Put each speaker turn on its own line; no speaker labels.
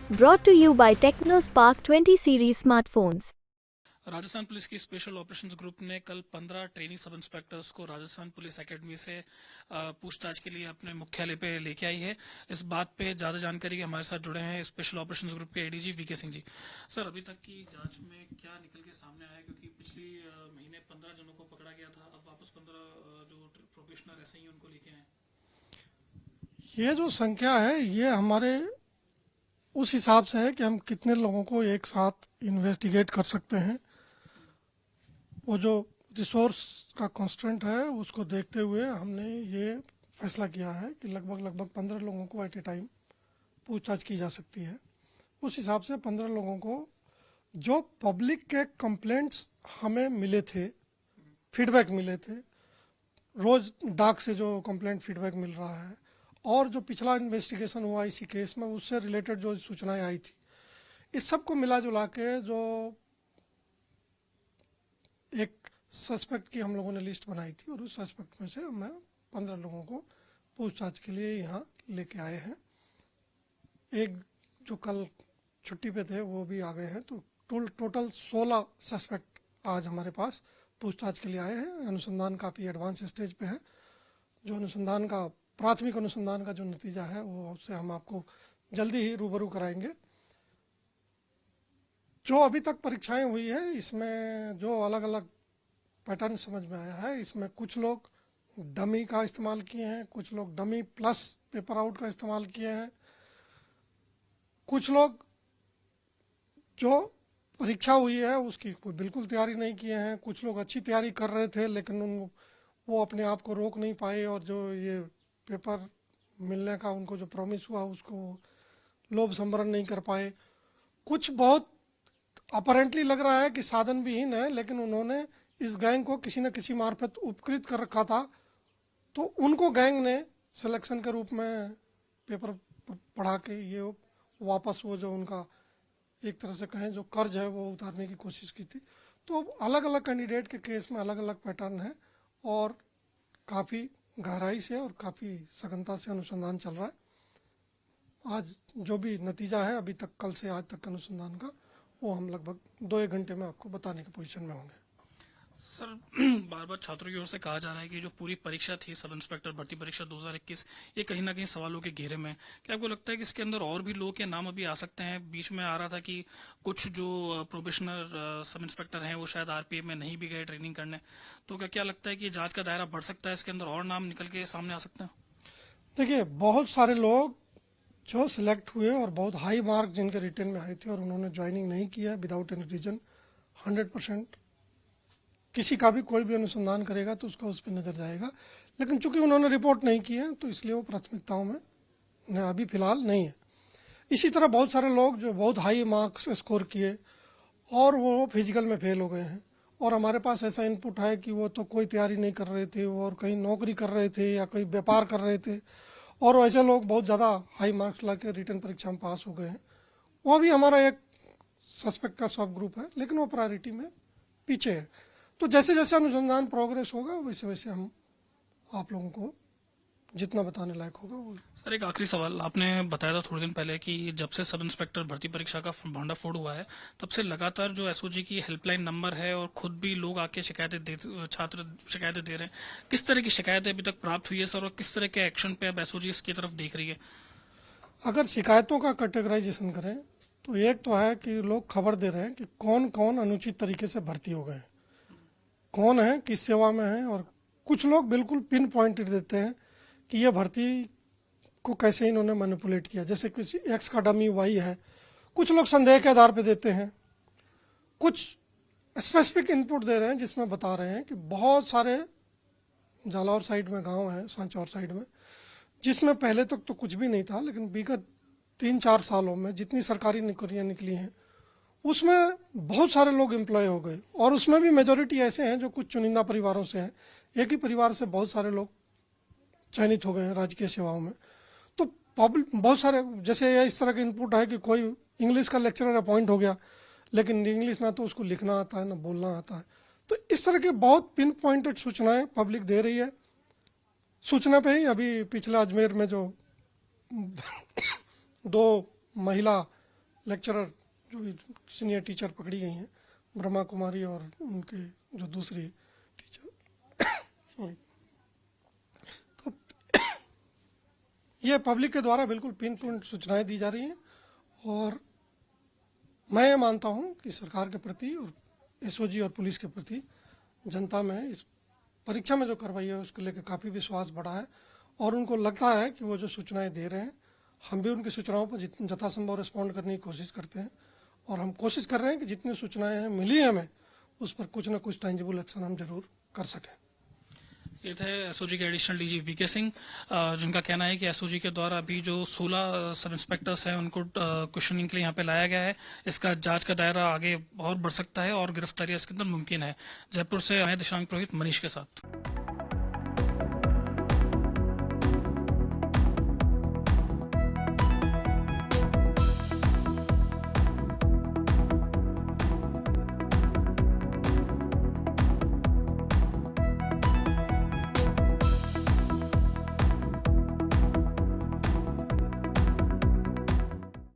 Brought to you by TechnoSpark 20 series smartphones.
Rajasthan police की special operations group ने कल 15 trainee सब इंस्पेक्टर्स को राजस्थान पुलिस एकेडमी से पूछताछ के लिए अपने मुख्यालय पे लेके आई है। इस बात पे ज्यादा जानकारी हमारे साथ जुड़े हैं स्पेशल ऑपरेशंस ग्रुप के ADG VK Singh ji. Sir, अभी तक की जांच में क्या निकल के सामने आया, क्योंकि पिछली महीने 15 जनों को पकड़ा गया था, अब वापस 15 जो प्रोबेशनर ऐसे ही उनको लेके आए।
ये जो संख्या है ये हमारे उस हिसाब से है कि हम कितने लोगों को एक साथ इन्वेस्टिगेट कर सकते हैं। वो जो रिसोर्स का कॉन्स्टेंट है उसको देखते हुए हमने ये फैसला किया है कि लगभग 15 लोगों को एट ए टाइम पूछताछ की जा सकती है। उस हिसाब से 15 लोगों को जो पब्लिक के कंप्लेंट्स हमें मिले थे, फीडबैक मिले थे, रोज डाक से जो कंप्लेंट फीडबैक मिल रहा है और जो पिछला इन्वेस्टिगेशन हुआ इसी केस में उससे रिलेटेड जो सूचनाएं आई थी, इस सब को मिला जुला के जो एक सस्पेक्ट की हम लोगों ने लिस्ट बनाई थी और उस सस्पेक्ट में से हमें 15 लोगों को पूछताछ के लिए यहाँ लेके आए हैं। एक जो कल छुट्टी पे थे वो भी आ गए हैं, तो टोटल 16 सस्पेक्ट आज हमारे पास पूछताछ के लिए आए हैं। अनुसंधान काफ़ी एडवांस स्टेज पे है। जो अनुसंधान का प्राथमिक अनुसंधान का जो नतीजा है वो उससे हम आपको जल्दी ही रूबरू कराएंगे। जो अभी तक परीक्षाएं हुई है इसमें जो अलग अलग पैटर्न समझ में आया है, इसमें कुछ लोग डमी का इस्तेमाल किए हैं, कुछ लोग डमी प्लस पेपर आउट का इस्तेमाल किए हैं, कुछ लोग जो परीक्षा हुई है उसकी कोई बिल्कुल तैयारी नहीं किए हैं, कुछ लोग अच्छी तैयारी कर रहे थे लेकिन वो अपने आप को रोक नहीं पाए और जो ये पेपर मिलने का उनको जो प्रॉमिस हुआ उसको लोभ संबरण नहीं कर पाए। कुछ बहुत अपरेंटली लग रहा है कि साधन विहीन है लेकिन उन्होंने इस गैंग को किसी न किसी मार्फत उपकृत कर रखा था, तो उनको गैंग ने सिलेक्शन के रूप में पेपर पढ़ा के ये वापस वो जो उनका एक तरह से कहें जो कर्ज है वो उतारने की कोशिश की थी। तो अलग अलग कैंडिडेट के केस में अलग अलग पैटर्न है और काफ़ी गहराई से और काफ़ी सघनता से अनुसंधान चल रहा है। आज जो भी नतीजा है अभी तक कल से आज तक के अनुसंधान का वो हम लगभग 2-1 घंटे में आपको बताने की पोजीशन में होंगे।
सर, बार बार छात्रों की ओर से कहा जा रहा है कि जो पूरी परीक्षा थी सब इंस्पेक्टर भर्ती परीक्षा 2021 ये कहीं ना कहीं सवालों के घेरे में। क्या आपको लगता है कि इसके अंदर और भी लोगों के नाम अभी आ सकते हैं? बीच में आ रहा था कि कुछ जो प्रोबेशनर सब इंस्पेक्टर हैं वो शायद आरपीएफ में नहीं भी गए ट्रेनिंग करने, तो क्या लगता है कि जांच का दायरा बढ़ सकता है, इसके अंदर और नाम निकल के सामने आ सकते हैं?
देखिए, बहुत सारे लोग जो सिलेक्ट हुए और बहुत हाई मार्क जिनके रिटर्न में आए थे और उन्होंने ज्वाइनिंग नहीं किया विदाउट एनी रीजन, 100% किसी का भी कोई भी अनुसंधान करेगा तो उसका उस पर नजर जाएगा, लेकिन चूंकि उन्होंने रिपोर्ट नहीं की है तो इसलिए वो प्राथमिकताओं में अभी फिलहाल नहीं है। इसी तरह बहुत सारे लोग जो बहुत हाई मार्क्स स्कोर किए और वो फिजिकल में फेल हो गए हैं और हमारे पास ऐसा इनपुट है कि वो तो कोई तैयारी नहीं कर रहे थे और कहीं नौकरी कर रहे थे या कहीं व्यापार कर रहे थे और ऐसे लोग बहुत ज़्यादा हाई मार्क्स ला के रिटर्न परीक्षा में पास हो गए हैं। वो भी हमारा एक सस्पेक्ट का सब ग्रुप है लेकिन वो प्रायोरिटी में पीछे है। तो जैसे जैसे अनुसंधान प्रोग्रेस होगा वैसे वैसे हम आप लोगों को जितना बताने लायक होगा वो।
सर, एक आखिरी सवाल, आपने बताया था थोड़े दिन पहले कि जब से सब इंस्पेक्टर भर्ती परीक्षा का भांडाफोड़ हुआ है तब से लगातार जो एसओजी की हेल्पलाइन नंबर है और खुद भी लोग आके छात्र शिकायतें दे रहे हैं, किस तरह की शिकायतें अभी तक प्राप्त हुई है सर, और किस तरह के एक्शन पे अब एसओजी इसकी तरफ देख रही है?
अगर शिकायतों का कैटेगराइजेशन करें तो एक तो है कि लोग खबर दे रहे हैं कि कौन कौन अनुचित तरीके से भर्ती हो गए, कौन है किस सेवा में है, और कुछ लोग बिल्कुल पिन पॉइंटेड देते हैं कि यह भर्ती को कैसे इन्होंने मैनिपुलेट किया, जैसे कुछ एक्स का डमी वाई है। कुछ लोग संदेह के आधार पर देते हैं, कुछ स्पेसिफिक इनपुट दे रहे हैं जिसमें बता रहे हैं कि बहुत सारे जालौर साइड में गांव है, सांचौर साइड में, जिसमें पहले तक तो कुछ भी नहीं था लेकिन विगत 3-4 सालों में जितनी सरकारी नौकरियां निकली हैं उसमें बहुत सारे लोग एम्प्लॉय हो गए और उसमें भी मेजोरिटी ऐसे हैं जो कुछ चुनिंदा परिवारों से हैं। एक ही परिवार से बहुत सारे लोग चयनित हो गए हैं राजकीय सेवाओं में। तो बहुत सारे जैसे इस तरह के इनपुट है कि कोई इंग्लिश का लेक्चरर अपॉइंट हो गया लेकिन इंग्लिश ना तो उसको लिखना आता है ना बोलना आता है। तो इस तरह के बहुत पिन पॉइंटेड सूचनाएं पब्लिक दे रही है। सूचना पे ही अभी पिछला अजमेर में जो 2 महिला लेक्चरर जो सीनियर टीचर पकड़ी गई हैं, ब्रह्मा कुमारी और उनके जो दूसरी टीचर सॉरी, तो ये पब्लिक के द्वारा बिल्कुल पिन पॉइंट सूचनाएं दी जा रही हैं। और मैं ये मानता हूं कि सरकार के प्रति और एसओजी और पुलिस के प्रति जनता में इस परीक्षा में जो कार्रवाई है उसको लेकर काफ़ी विश्वास बढ़ा है और उनको लगता है कि वो जो सूचनाएं दे रहे हैं, हम भी उनकी सूचनाओं पर यथासंभव रिस्पॉन्ड करने की कोशिश करते हैं और हम कोशिश कर रहे हैं कि जितनी सूचनाएं हैं मिली हैं हमें, उस पर कुछ ना कुछ टेंजिबल एक्शन हम जरूर कर सकें।
ये थे एसओजी के एडिशनल डीजी वीके सिंह, जिनका कहना है कि एसओजी के द्वारा अभी जो 16 सब इंस्पेक्टर्स हैं उनको क्वेश्चनिंग के लिए यहाँ पे लाया गया है। इसका जांच का दायरा आगे और बढ़ सकता है और गिरफ्तारी इसके अंदर मुमकिन है। जयपुर से मैं दिशांक पुरोहित मनीष के साथ।